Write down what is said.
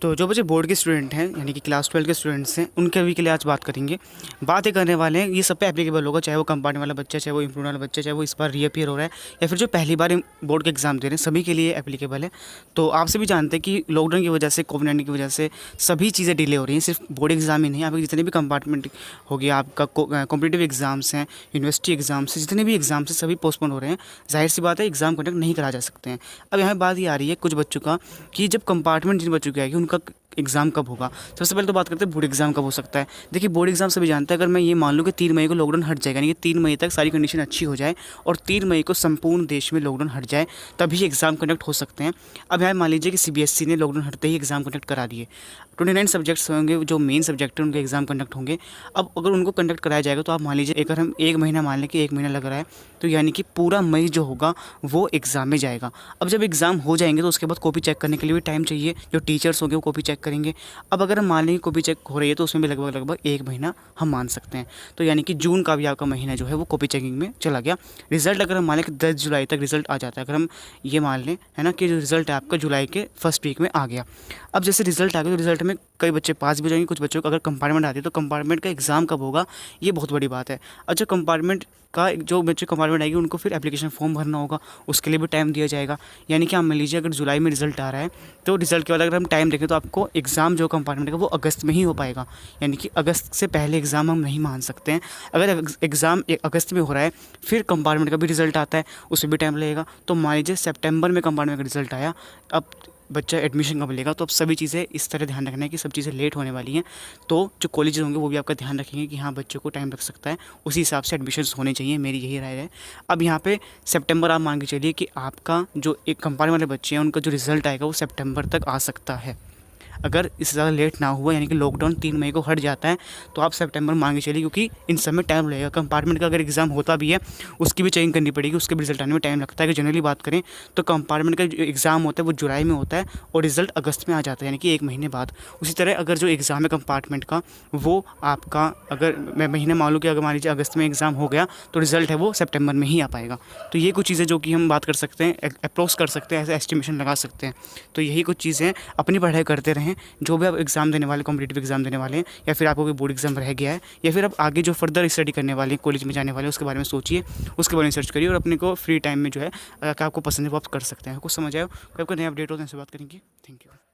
तो जो बच्चे बोर्ड के स्टूडेंट हैं यानी कि क्लास 12 के स्टूडेंट्स हैं उनके भी के लिए आज बात करेंगे। बात ये करने वाले हैं, ये सब पे एप्लीकेबल होगा, चाहे वो कंपार्टमेंट वाला बच्चा, चाहे वो इम्प्रूव वाला बच्चा, चाहे वो इस बार रीअपियर हो रहा है या फिर जो पहली बार बोर्ड के एग्जाम दे रहे हैं, सभी के लिए एप्लीकेबल है। तो आप सभी जानते हैं कि लॉकडाउन की वजह से, कोविड-19 की वजह से सभी चीज़ें डिले हो रही हैं। सिर्फ बोर्ड एग्जाम ही नहीं, आपके जितने भी कंपार्टमेंट हो गया, आपका कॉम्पिटिटिव एग्जाम्स हैं, यूनिवर्सिटी एग्जाम्स हैं, जितने भी एग्जाम्स हैं सभी पोस्टपोन हो रहे हैं। जाहिर सी बात है एग्जाम कंडक्ट नहीं करा जा सकते हैं। अब यहाँ बात ये आ रही है कुछ बच्चों का कि जब कंपार्टमेंट जिन बच्चों की आएगी उनका एग्ज़ाम कब होगा। सबसे पहले तो बात करते हैं बोर्ड एग्ज़ाम कब हो सकता है। देखिए बोर्ड एग्ज़ाम सभी जानते हैं, अगर मैं ये मान लूँ कि 3 मई को लॉकडाउन हट जाएगा, यानी कि 3 मई तक सारी कंडीशन अच्छी हो जाए और 3 मई को संपूर्ण देश में लॉकडाउन हट जाए, तभी एग्ज़ाम कंडक्ट हो सकते हैं। अब यहाँ मान लीजिए कि सीबीएसई ने लॉकडाउन हटते ही एग्ज़ाम कंडक्ट करा दिए। 29 सब्जेक्ट्स होंगे जो मेन सब्जेक्ट है, उनके एग्ज़ाम कंडक्ट होंगे। अब अगर उनको कंडक्ट कराया जाएगा तो आप मान लीजिए अगर हम 1 महीना मान लें कि 1 महीना लग रहा है, तो यानी कि पूरा मई जो होगा वो एग्ज़ाम में जाएगा। अब जब एग्ज़ाम हो जाएंगे तो उसके बाद कॉपी चेक करने के लिए भी टाइम चाहिए, जो टीचर्स होंगे वो कॉपी चेक करेंगे। अब अगर हम मान लें कि कॉपी चेक हो रही है तो उसमें भी लगभग 1 महीना हम मान सकते हैं। तो यानी कि जून का भी आपका महीना जो है वो कॉपी चेकिंग में चला गया। रिज़ल्ट अगर हम मान लें कि 10 जुलाई तक रिज़ल्ट आ जाता है, अगर हम ये मान लें है ना कि जो रिज़ल्ट है आपका जुलाई के फर्स्ट वीक में आ गया। अब जैसे रिज़ल्ट आ गया तो रिज़ल्ट में कई बच्चे पास भी हो जाएंगे, कुछ बच्चों को अगर कंपार्टमेंट आती है तो कंपार्टमेंट का एग्ज़ाम कब होगा, ये बहुत बड़ी बात है। अच्छा, कंपार्टमेंट का जो बच्चे कंपार्टमेंट आएगी उनको फिर एप्लीकेशन फॉर्म भरना होगा, उसके लिए भी टाइम दिया जाएगा। यानी कि आप मान लीजिए अगर जुलाई में रिज़ल्ट आ रहा है तो रिज़ल्ट के बाद अगर हम टाइम देखें तो आपको एग्ज़ाम जो कंपार्टमेंट का वो अगस्त में ही हो पाएगा। यानी कि अगस्त से पहले एग्ज़ाम हम नहीं मान सकते हैं। अगर एग्ज़ाम अगस्त में हो रहा है फिर कंपार्टमेंट का भी रिज़ल्ट आता है, उसमें भी टाइम लगेगा। तो मान लीजिए सितंबर में कंपार्टमेंट का रिज़ल्ट आया, अब बच्चा एडमिशन कब लेगा, तो अब सभी चीज़ें इस तरह ध्यान रखना है कि सब चीज़ें लेट होने वाली हैं। तो जो कॉलेजेस होंगे वो भी आपका ध्यान रखेंगे कि हाँ बच्चों को टाइम लग सकता है, उसी हिसाब से एडमिशन्स होने चाहिए, मेरी यही राय है। अब यहाँ पे सितंबर आप मान के चलिए कि आपका जो एक कंपार्टमेंट वाले बच्चे हैं उनका जो रिज़ल्ट आएगा वो सितंबर तक आ सकता है। अगर इससे ज़्यादा लेट ना हुआ, यानी कि लॉकडाउन 3 मई को हट जाता है, तो आप सितंबर मान के चलिए, क्योंकि इन सब में टाइम लगेगा। कंपार्टमेंट का अगर एग्ज़ाम होता भी है उसकी भी चेकिंग करनी पड़ेगी, उसके भी रिजल्ट आने में टाइम लगता है। कि जनरली बात करें तो कंपार्टमेंट का जो एग्ज़ाम होता है वो जुलाई में होता है और रिज़ल्ट अगस्त में आ जाता है, यानी कि 1 महीने बाद। उसी तरह अगर जो एग्ज़ाम है कंपार्टमेंट का वो आपका, अगर मैं महीने मान लूँ कि अगर मान लीजिए अगस्त में एग्ज़ाम हो गया तो रिज़ल्ट है वो सितंबर में ही आ पाएगा। तो ये कुछ चीज़ें जो कि हम बात कर सकते हैं, अप्रोक्स कर सकते हैं, ऐसे एस्टिमेशन लगा सकते हैं। तो यही कुछ चीज़ें, अपनी पढ़ाई करते रहें। जो भी आप एग्ज़ाम देने वाले, कॉम्पिटिटिव एग्ज़ाम देने वाले हैं, या फिर आपको कोई बोर्ड एग्ज़ाम रह गया है, या फिर आप आगे जो फर्दर स्टडी करने वाले हैं, कॉलेज में जाने वाले हैं, उसके बारे में सोचिए, उसके बारे में सर्च करिए और अपने को फ्री टाइम में जो है आपको पसंद है वो आप कर सकते हैं। कुछ समझ आए, कोई आपको नया अपडेट हो तो इनसे बात करेंगे। Thank you.